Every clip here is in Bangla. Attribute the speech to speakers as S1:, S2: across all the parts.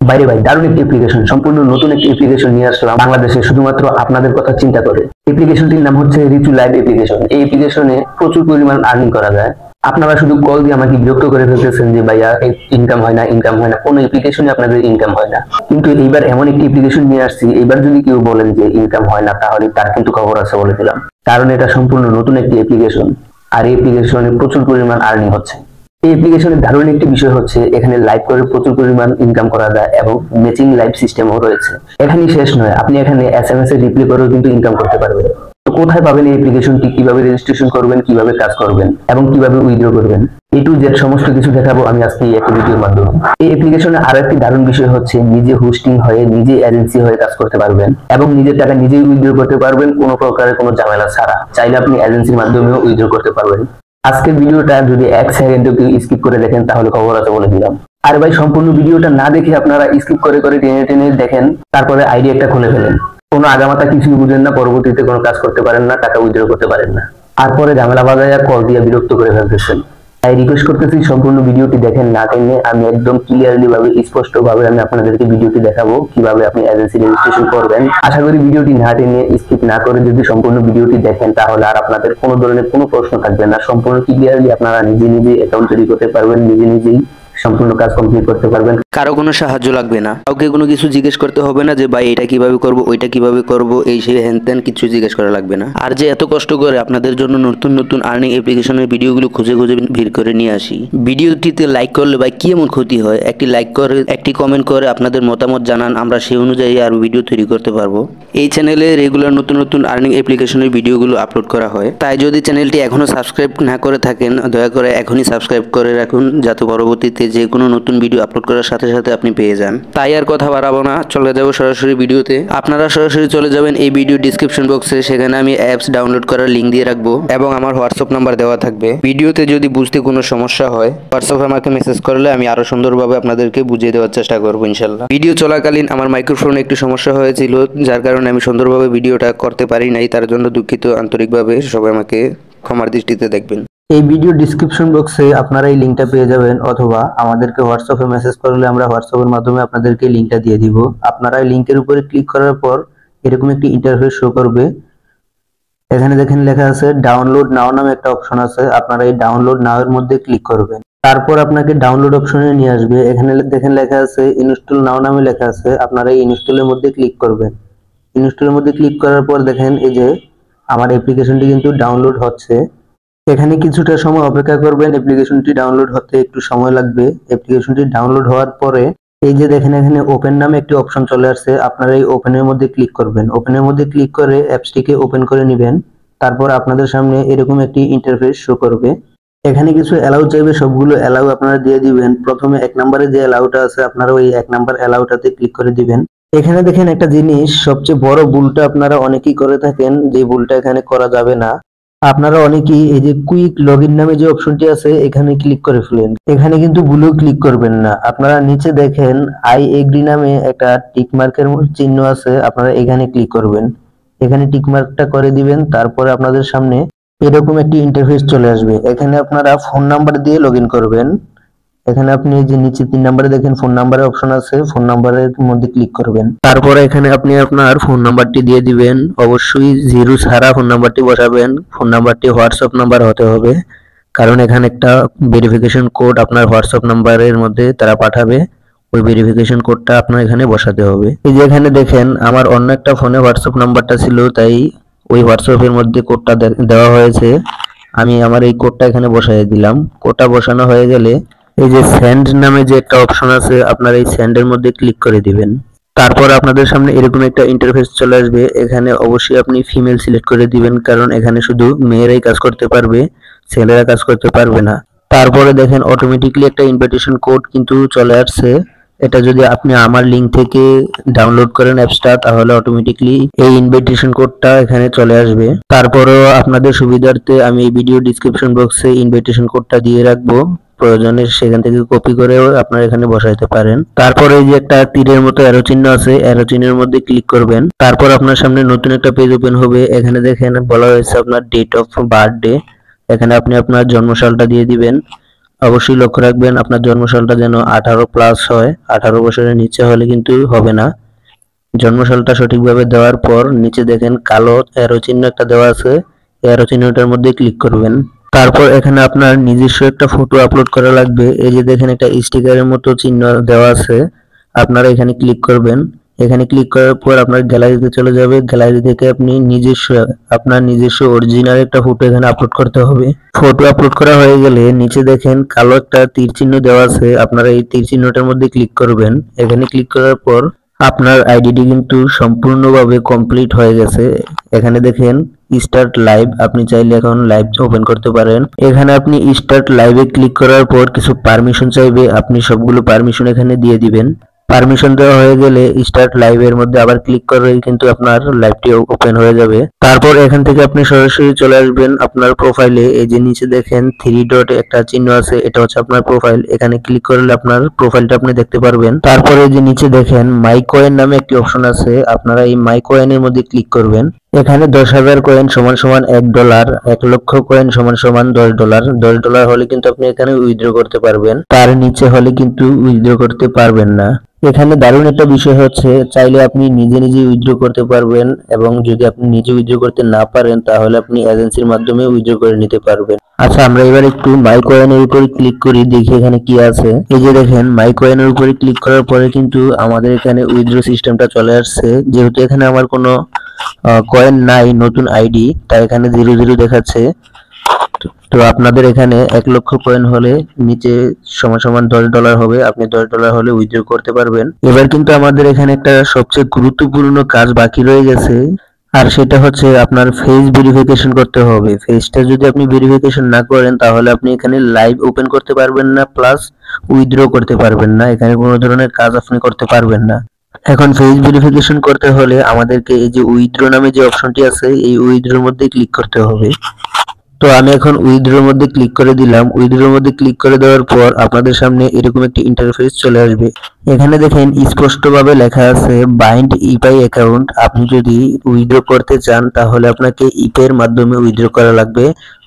S1: বাইরে ভাই দারুণ একটি অ্যাপ্লিকেশন, সম্পূর্ণ নতুন একটি অ্যাপ্লিকেশন নিয়ে আসলাম বাংলাদেশে শুধুমাত্র আপনাদের কথা চিন্তা করে। অ্যাপ্লিকেশনটির নাম হচ্ছে রিচু লাইভ অ্যাপ্লিকেশন। এই অ্যাপ্লিকেশনে প্রচুর পরিমাণ আর্নিং করা যায়। আপনারা শুধু কল দিয়ে আমাকে বিরক্ত করে ফেলতেছেন যে ভাইয়া ইনকাম হয় না, ইনকাম হয় না, কোনো অ্যাপ্লিকেশনে আপনাদের ইনকাম হয় না। কিন্তু এইবার এমন একটি অ্যাপ্লিকেশন নিয়ে আসছি, এবার যদি কেউ বলেন যে ইনকাম হয় না তাহলে তার কিন্তু খবর আছে বলে দিলাম, কারণ এটা সম্পূর্ণ নতুন একটি অ্যাপ্লিকেশন আর এই অ্যাপ্লিকেশনে প্রচুর পরিমাণ আর্নিং হচ্ছে। এই অ্যাপ্লিকেশনের দারুণ একটি বিষয় হচ্ছে এখানে লাইভ করে প্রচুর পরিমাণ ইনকাম করা যায় এবং ম্যাচিং লাইভ সিস্টেমও রয়েছে। এখানেই শেষ নয়, আপনি এখানে এসএমএস এর রিপ্লাই করেও কিন্তু ইনকাম করতে পারবেন। তো কোথায় পাবেন এই অ্যাপ্লিকেশনটি, কিভাবে রেজিস্ট্রেশন করবেন, কিভাবে কাজ করবেন এবং কিভাবে উইথড্র করবেন, A to Z সমস্ত কিছু দেখাবো আমি আজকে এই একটা ভিডিওর মাধ্যমে। এই অ্যাপ্লিকেশনে আরো একটি দারুণ বিষয় হচ্ছে নিজে হোস্টিং হয়ে, নিজে এজেন্সি হয়ে কাজ করতে পারবেন এবং নিজের টাকা নিজেই উইথড্র করতে পারবেন কোনো প্রকারের কোনো ঝামেলা ছাড়া। চাইলে আপনি এজেন্সির মাধ্যমেও উইথড্র করতে পারবেন। আজকের ভিডিওটা যদি 1 সেকেন্ডও কেউ স্কিপ করে দেখেন তাহলে খবর আছে বলে দিলাম। আর ভাই সম্পূর্ণ ভিডিওটা না দেখে আপনারা স্কিপ করে করে টেনে টেনে দেখেন, তারপরে আইডি একটা খুলে ফেলেন, কোনো আগামাতা কিছুই বুঝেন না, পরবর্তীতে কোনো কাজ করতে পারেন না, টাকা উইথড্র করতে পারেন না, আর পরে ঝামেলা বাজায়া কল দিয়ে বিরক্ত করে ফেলতেছেন। তাই রিকোয়েস্ট করতেছি সম্পূর্ণ ভিডিওটি দেখেন না টেনে। আমি একদম ক্লিয়ারলি ভাবে স্পষ্ট ভাবে আমি আপনাদেরকে ভিডিওটি দেখাবো কিভাবে আপনি এজেন্সি রেজিস্ট্রেশন করবেন। আশা করি ভিডিওটি না টেনে স্কিপ না করে যদি সম্পূর্ণ ভিডিওটি দেখেন তাহলে আর আপনাদের কোনো ধরনের কোনো প্রশ্ন থাকবে না। সম্পূর্ণ ক্লিয়ারলি আপনারা নিজে নিজে অ্যাকাউন্ট তৈরি করতে পারবেন, নিজে নিজেই সম্পূর্ণ কাজ কমপ্লিট করতে পারবেন।
S2: কারো কোনো সাহায্য লাগবে না, কাউকে কোনো কিছু জিজ্ঞেস করতে হবে না যে ভাই এটা কিভাবে করব, ওইটা কিভাবে করব, এই সেই হ্যান কিছু জিজ্ঞেস করা লাগবে না। আর যে এত কষ্ট করে আপনাদের জন্য নতুন নতুন আর্নিং অ্যাপ্লিকেশনের ভিডিওগুলো খুঁজে খুঁজে ভিড় করে নিয়ে আসি। ভিডিওটিতে লাইক করলে ভাই কি এমন ক্ষতি হয়? একটি লাইক করে, একটি কমেন্ট করে আপনাদের মতামত জানান, আমরা সেই অনুযায়ী আর ভিডিও তৈরি করতে পারবো। এই চ্যানেলে রেগুলার নতুন নতুন আর্নিং অ্যাপ্লিকেশনের ভিডিওগুলো আপলোড করা হয়। তাই যদি চ্যানেলটি এখনো সাবস্ক্রাইব না করে থাকেন দয়া করে এখনই সাবস্ক্রাইব করে রাখুন, যাতে পরবর্তীতে যে কোনো নতুন ভিডিও আপলোড করার সাথে সাথে আপনি পেয়ে যান। তাই আর কথা বাড়াবো না, চলে যাব সরাসরি ভিডিওতে। আপনারা সরাসরি চলে যাবেন এই ভিডিও ডিসক্রিপশন বক্সে, সেখানে আমি অ্যাপস ডাউনলোড করার লিঙ্ক দিয়ে রাখবো এবং আমার হোয়াটসঅ্যাপ নাম্বার দেওয়া থাকবে। ভিডিওতে যদি বুঝতে কোনো সমস্যা হয় হোয়াটসঅ্যাপে আমাকে মেসেজ করলে আমি আরো সুন্দরভাবে আপনাদেরকে বুঝিয়ে দেওয়ার চেষ্টা করবো ইনশাল্লাহ। ভিডিও চলাকালীন আমার মাইক্রোফোনে একটু সমস্যা হয়েছিল, যার কারণে আমি সুন্দরভাবে ভিডিওটা করতে পারি নাই, তার জন্য দুঃখিত আন্তরিকভাবে। সবাই আমাকে ক্ষমার দৃষ্টিতে দেখবেন।
S1: এই ভিডিও ডিসক্রিপশন বক্সে আপনারা এই লিংকটা পেয়ে যাবেন, অথবা আমাদেরকে হোয়াটসঅ্যাপে মেসেজ করলে আমরা হোয়াটসঅ্যাপের মাধ্যমে আপনাদেরকে লিংকটা দিয়ে দিব। আপনারা এই লিংকের উপরে ক্লিক করার পর এরকম একটি ইন্টারফেস শো করবে। এখানে দেখেন লেখা আছে ডাউনলোড নাও নামে একটা অপশন আছে, আপনারা এই ডাউনলোড নাও এর মধ্যে ক্লিক করবেন। তারপর আপনাকে ডাউনলোড অপশনে নিয়ে আসবে। এখানে দেখেন লেখা আছে ইনস্টল নাও নামে লেখা আছে, আপনারা এই ইনস্টলের মধ্যে ক্লিক করবেন। ইনস্টলের মধ্যে ক্লিক করার পর দেখেন এই যে আমার অ্যাপ্লিকেশনটি কিন্তু ডাউনলোড হচ্ছে। এখানে কিছুটা সময় অপেক্ষা করবেন, অ্যাপ্লিকেশনটি ডাউনলোড হতে একটু সময় লাগবে। অ্যাপ্লিকেশনটি ডাউনলোড হওয়ার পরে এই যে দেখেন এখানে ওপেন নামে একটি অপশন চলে আসছে, আপনারা এই ওপেনের মধ্যে ক্লিক করবেন। ওপেনের মধ্যে ক্লিক করে অ্যাপসটিকে ওপেন করে নেবেন। তারপর আপনাদের সামনে এরকম একটি ইন্টারফেস শো করবে। এখানে কিছু অ্যালাউ চাইবে, সবগুলো অ্যালাউ আপনারা দিয়ে দিবেন। প্রথমে 1 নম্বরে যে অ্যালাউটা আছে আপনারা ওই 1 নম্বর অ্যালাউটাতে ক্লিক করে দিবেন। এখানে দেখেন একটা জিনিস, সবচেয়ে বড় ভুলটা আপনারা অনেকেই করে থাকেন, যে ভুলটা এখানে করা যাবে না। আপনারা অনেকেই এই যে কুইক লগইন নামে যে অপশনটি আছে এখানে ক্লিক করে ফেলেন। এখানে কিন্তু ভুলেও ক্লিক করবেন না। আপনারা নিচে দেখেন আই এগ্রি নামে একটা টিক মার্কের চিহ্ন আছে, আপনারা এখানে ক্লিক করবেন। এখানে টিক মার্কটা করে দিবেন। তারপরে আপনাদের সামনে এরকম একটি ইন্টারফেস চলে আসবে। এখানে আপনারা ফোন নাম্বার দিয়ে লগইন করবেন। এখানে আপনি যে নিচে 3 নম্বরে দেখেন ফোন নাম্বারের অপশন আছে, ফোন নাম্বারের মধ্যে ক্লিক করবেন। তারপরে এখানে আপনি আপনার ফোন নাম্বারটি দিয়ে দিবেন। অবশ্যই 0 ছাড়া ফোন নাম্বারটি বসাবেন। ফোন নাম্বারটি হোয়াটসঅ্যাপ নাম্বার হতে হবে, কারণ এখানে একটা ভেরিফিকেশন কোড আপনার হোয়াটসঅ্যাপ নাম্বারের মধ্যে তারা পাঠাবে, ওই ভেরিফিকেশন কোডটা আপনার এখানে বসাতে হবে। এই যে এখানে দেখেন আমার অন্য একটা ফোনে হোয়াটসঅ্যাপ নাম্বারটা ছিল, তাই ওই হোয়াটসঅ্যাপের মধ্যে কোডটা দেওয়া হয়েছে। আমি আমার এই কোডটা এখানে বসাই দিলাম। কোডটা বসানো হয়ে গেলে এই যে সেন্ড নামে যে একটা অপশন আছে, আপনারা এই সেন্ডের মধ্যে ক্লিক করে দিবেন। তারপর আপনাদের সামনে এরকম একটা ইন্টারফেস চলে আসবে। এখানে অবশ্যই আপনি ফিমেল সিলেক্ট করে দিবেন, কারণ এখানে শুধু মেয়েরাই কাজ করতে পারবে, ছেলেরা কাজ করতে পারবে না। তারপরে দেখেন অটোমেটিকলি একটা ইনভাইটেশন কোড কিন্তু চলে আসছে। এটা যদি আপনি আমার লিংক থেকে ডাউনলোড করেন অ্যাপসটা, তাহলে অটোমেটিকলি এই ইনভাইটেশন কোডটা এখানে চলে আসবে। তারপরেও আপনাদের সুবিধার্থে আমি এই ভিডিও ডিসক্রিপশন বক্সে ইনভাইটেশন কোডটা দিয়ে রাখবো, প্রয়োজনে সেখান থেকে কপি করেও আপনারা এখানে বসাইতে পারেন। তারপরে এই যে একটা তীরের মতো অ্যারো চিহ্ন আছে, অ্যারো চিহ্নের মধ্যে ক্লিক করবেন। তারপর আপনার সামনে নতুন একটা পেজ ওপেন হবে। এখানে দেখেন বলা হয়েছে আপনার ডেট অফ বার্থডে, এখানে আপনি আপনার জন্মসালটা দিয়ে দিবেন। অবশ্যই লক্ষ্য রাখবেন আপনার জন্মসালটা যেন 18+ হয়, 18 বছরের নিচে হলে কিন্তু হবে না। জন্মসালটা সঠিকভাবে দেওয়ার পর নিচে দেখেন কালো অ্যারো চিহ্ন একটা দেওয়া আছে, অ্যারো চিহ্নটার মধ্যে ক্লিক করবেন। তারপর এখানে আপনার নিজস্ব একটা ফটো আপলোড করা লাগবে। এই যে দেখেন একটা স্টিকারের মতো চিহ্ন দেওয়া আছে, আপনারা এখানে ক্লিক করবেন। এখানে ক্লিক করার পর আপনার গ্যালারিতে চলে যাবে, গ্যালারি থেকে আপনি আপনার নিজস্ব অরিজিনাল একটা ফটো এখানে আপলোড করতে হবে। ফটো আপলোড করা হয়ে গেলে নিচে দেখেন কালো একটা তীর চিহ্ন দেওয়া আছে, আপনারা এই তীর চিহ্নটার মধ্যে ক্লিক করবেন। এখানে ক্লিক করার পর আপনার আইডিটি কিন্তু সম্পূর্ণভাবে কমপ্লিট হয়ে গেছে। এখানে দেখেন স্টার্ট লাইভ, আপনি চাইলে এখন লাইভ ওপেন করতে পারেন। এখানে আপনি স্টার্ট লাইভে ক্লিক করার পর কিছু পারমিশন চাইবে, আপনি সবগুলো পারমিশন এখানে দিয়ে দিবেন। পারমিশন দেওয়া হয়ে গেলে স্টার্ট লাইভের মধ্যে আবার ক্লিক করলেই কিন্তু আপনার লাইভটি ওপেন হয়ে যাবে। তারপর এখান থেকে আপনি সরাসরি চলে আসবেন আপনার প্রোফাইলে। এই যে নিচে দেখেন 3 ডট একটা চিহ্ন আছে, এটা হচ্ছে আপনার প্রোফাইল। এখানে ক্লিক করলে আপনার প্রোফাইলটা আপনি দেখতে পারবেন। তারপরে যে নিচে দেখেন মাই কয়েন নামে একটি অপশন আছে, আপনারা এই মাই কয়েনের মধ্যে ক্লিক করবেন। এখানে 10,000 কয়েন সমান সমান $1, 1 লক্ষ কয়েন সমান সমান $10। $10 হলে কিন্তু আপনি এখানে উইথড্র করতে পারবেন, তার নিচে হলে কিন্তু উইথড্র করতে পারবেন না। এখানে দারুণ একটা বিষয় হচ্ছে, চাইলে আপনি নিজে নিজে উইথড্র করতে পারবেন, এবং যদি আপনি নিজে উইথড্র করতে না পারেন তাহলে আপনি এজেন্সির মাধ্যমে উইথড্র করে নিতে পারবেন। আচ্ছা, আমরা এবার একটু মাই কয়েনের উপরে ক্লিক করি, দেখি এখানে কি আছে। এই যে দেখেন মাই কয়েনের উপরে ক্লিক করার পরে কিন্তু আমাদের এখানে উইথড্র সিস্টেমটা চলে আসছে। যেহেতু এখানে আমার কোনো কয়েন নাই, নতুন আইডি, তাই এখানে 0 দেখাচ্ছে। তো আপনাদের এখানে 1 লক্ষ কয়েন হলে নিচে সমান সমান $10 হবে, আপনি $10 হলে উইথড্র করতে পারবেন। এবার কিন্তু আমাদের এখানে একটা সবচেয়ে গুরুত্বপূর্ণ কাজ বাকি রয়ে গেছে, আর সেটা হচ্ছে আপনার ফেস ভেরিফিকেশন করতে হবে। ফেসটা যদি আপনি ভেরিফিকেশন না করেন তাহলে আপনি এখানে লাইভ ওপেন করতে পারবেন না, প্লাস উইথড্র করতে পারবেন না, এখানে কোনো ধরনের কাজ আপনি করতে পারবেন না। এখন ফেস ভেরিফিকেশন করতে হলে আমাদেরকে এই যে উইথড্র নামে যে অপশনটি আছে, এই উইথড্রর মধ্যে ক্লিক করতে হবে। তো আমি এখন উইথড্রর মধ্যে ক্লিক করে দিলাম। উইথড্রর মধ্যে ক্লিক করে দেওয়ার পর আপনাদের সামনে এরকম একটি ইন্টারফেস চলে আসবে। এখানে দেখেন স্পষ্টভাবে লেখা আছে বাইন্ড ইপাই অ্যাকাউন্ট। আপনি যদি উইথড্র করতে চান তাহলে আপনাকে ইপাই এর মাধ্যমে উইথড্র করা লাগবে।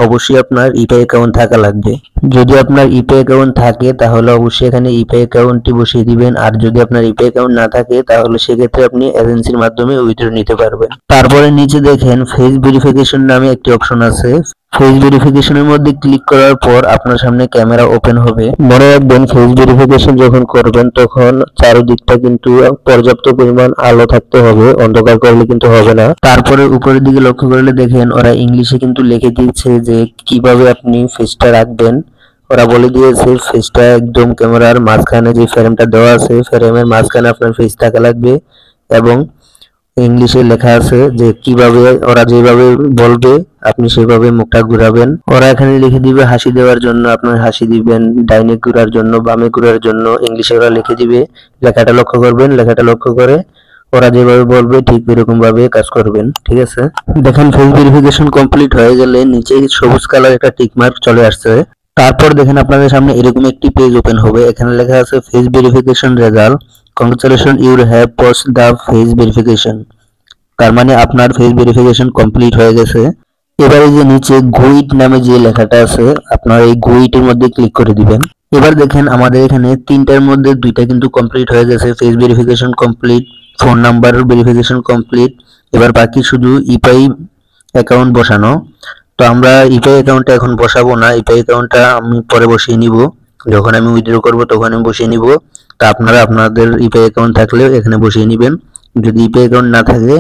S1: অবশ্যই আপনার ইপাই অ্যাকাউন্ট থাকা লাগবে। যদি আপনার ইপাই অ্যাকাউন্ট থাকে তাহলে অবশ্যই এখানে ইপাই অ্যাকাউন্টটি বসিয়ে দিবেন, আর যদি আপনার ইপাই অ্যাকাউন্ট না থাকে তাহলে সেক্ষেত্রে আপনি এজেন্সির মাধ্যমে উইথড্র নিতে পারবেন। তারপরে নিচে দেখেন ফেস ভেরিফিকেশন নামে একটি অপশন আছে। ফেস ভেরিফিকেশনের মধ্যে ক্লিক করার পর আপনার সামনে ক্যামেরা ওপেন হবে। মনে রাখবেন ফেস ভেরিফিকেশন যখন করবেন তখন চারিদিকটা কিন্তু পর্যাপ্ত পরিমাণ আলো থাকতে হবে, অন্ধকার করলে কিন্তু হবে না। তারপরে উপরের দিকে লক্ষ্য করলে দেখেন ওরা ইংলিশে কিন্তু লিখে দিয়েছে যে কিভাবে আপনি ফেসটা রাখবেন। ওরা বলে দিয়েছে ফেসটা একদম ক্যামেরার মাঝখানে যে ফ্রেমটা দেওয়া আছে, ফ্রেমের মাঝখানে আপনার ফেস থাকা লাগবে, এবং ইংলিশে লেখা আছে যে কিভাবে, ওরা যেভাবে বলবে আপনি সেভাবে মুখটা ঘুরাবেন। ওরা এখানে লিখে দিবে হাসি দেওয়ার জন্য আপনার হাসি দিবেন, ডাইনে ঘুরার জন্য বামে ঘুরার জন্য ইংলিশে ওরা লিখে দিবে। লেখাটা লক্ষ্য করবেন, লেখাটা লক্ষ্য করে ওরা যেভাবে বলবে ঠিক এরকম ভাবে কাজ করবেন। ঠিক আছে, দেখেন ফেস ভেরিফিকেশন কমপ্লিট হয়ে গেলে নিচে সবুজ কালার একটা টিক মার্ক চলে আসছে। তারপর দেখেন আপনাদের সামনে এরকম একটি পেজ ওপেন হবে। এখানে লেখা আছে face verification result, congratulation you have passed the face verification. তার মানে আপনার ফেস ভেরিফিকেশন কমপ্লিট হয়ে গেছে। এবারে যে নিচে গুইট নামে যে লেখাটা আছে, আপনার এই গুইটের মধ্যে ক্লিক করে দিবেন। এবার দেখেন আমাদের এখানে 3টার মধ্যে 2টা কিন্তু কমপ্লিট হয়ে গেছে। Face verification complete, phone number verification complete. এবার বাকি শুধু ইপাই অ্যাকাউন্ট বসানো। তো আমরা ইপাই অ্যাকাউন্টটা এখন বসাবো না, ইপাই অ্যাকাউন্টটা আমি পরে বসিয়ে নিব, যখন আমি উইথড্র করব তখন আমি বসিয়ে নিব। তা আপনারা আপনাদের ইপাই অ্যাকাউন্ট থাকলে এখানে বসিয়ে নেবেন। যদি ইপাই অ্যাকাউন্ট না থাকে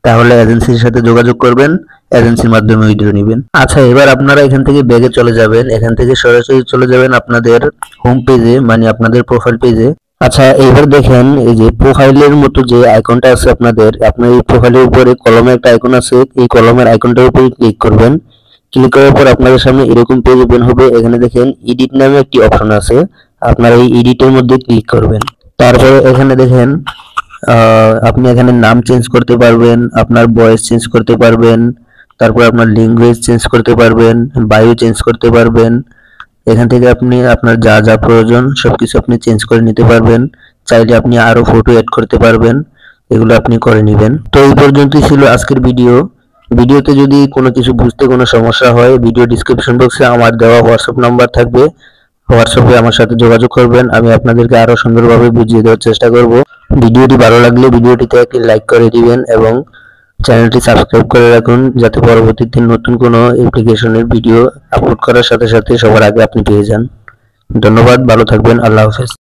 S1: তাহলে এজেন্সির সাথে যোগাযোগ করবেন, এজেন্সির মাধ্যমে উইথড্র নেবেন। আচ্ছা, এবার আপনারা এখান থেকে ব্যাগে চলে যাবেন, এখান থেকে সরাসরি চলে যাবেন আপনাদের হোম পেজে, মানে আপনাদের প্রোফাইল পেজে। আচ্ছা, এবার দেখেন এই যে প্রোফাইলের মতো যে আইকনটা আছে আপনাদের, আপনার এই প্রোফাইলের উপরে কলমের একটা আইকন আছে, এই কলমের আইকনটার উপরে ক্লিক করবেন। ক্লিক করার পর আপনাদের সামনে এরকম পেজ ওপেন হবে। এখানে দেখেন এডিট নামে একটি অপশন আছে, আপনারা এই এডিটের মধ্যে ক্লিক করবেন। তারপরে এখানে দেখেন আপনি এখানে নাম চেঞ্জ করতে পারবেন, আপনার বয়স চেঞ্জ করতে পারবেন, তারপর আপনার ল্যাঙ্গুয়েজ চেঞ্জ করতে পারবেন, বায়ো চেঞ্জ করতে পারবেন। এখান থেকে আপনি আপনার যা যা প্রয়োজন সবকিছু আপনি চেঞ্জ করে নিতে পারবেন। চাইলে আপনি আরো ফটো অ্যাড করতে পারবেন, এগুলো আপনি করে নেবেন। তো এই পর্যন্তই ছিল আজকের ভিডিওতে যদি কোনো কিছু বুঝতে কোনো সমস্যা হয়, ভিডিও ডেসক্রিপশন বক্সে আমার দেওয়া হোয়াটসঅ্যাপ নাম্বার থাকবে, হোয়াটসঅ্যাপে আমার সাথে যোগাযোগ করবেন। আমি আপনাদেরকে আরো সুন্দরভাবে বুঝিয়ে দেওয়ার চেষ্টা করব। ভিডিওটি ভালো লাগলে ভিডিওটিতে একটি লাইক করে দিবেন এবং চ্যানেলটি সাবস্ক্রাইব করে রাখুন, যাতে পরবর্তীতে নতুন কোনো অ্যাপ্লিকেশনের ভিডিও আপলোড করার সাথে সাথে সবার আগে আপনি পেয়ে যান। ধন্যবাদ, ভালো থাকবেন, আল্লাহ হাফেজ।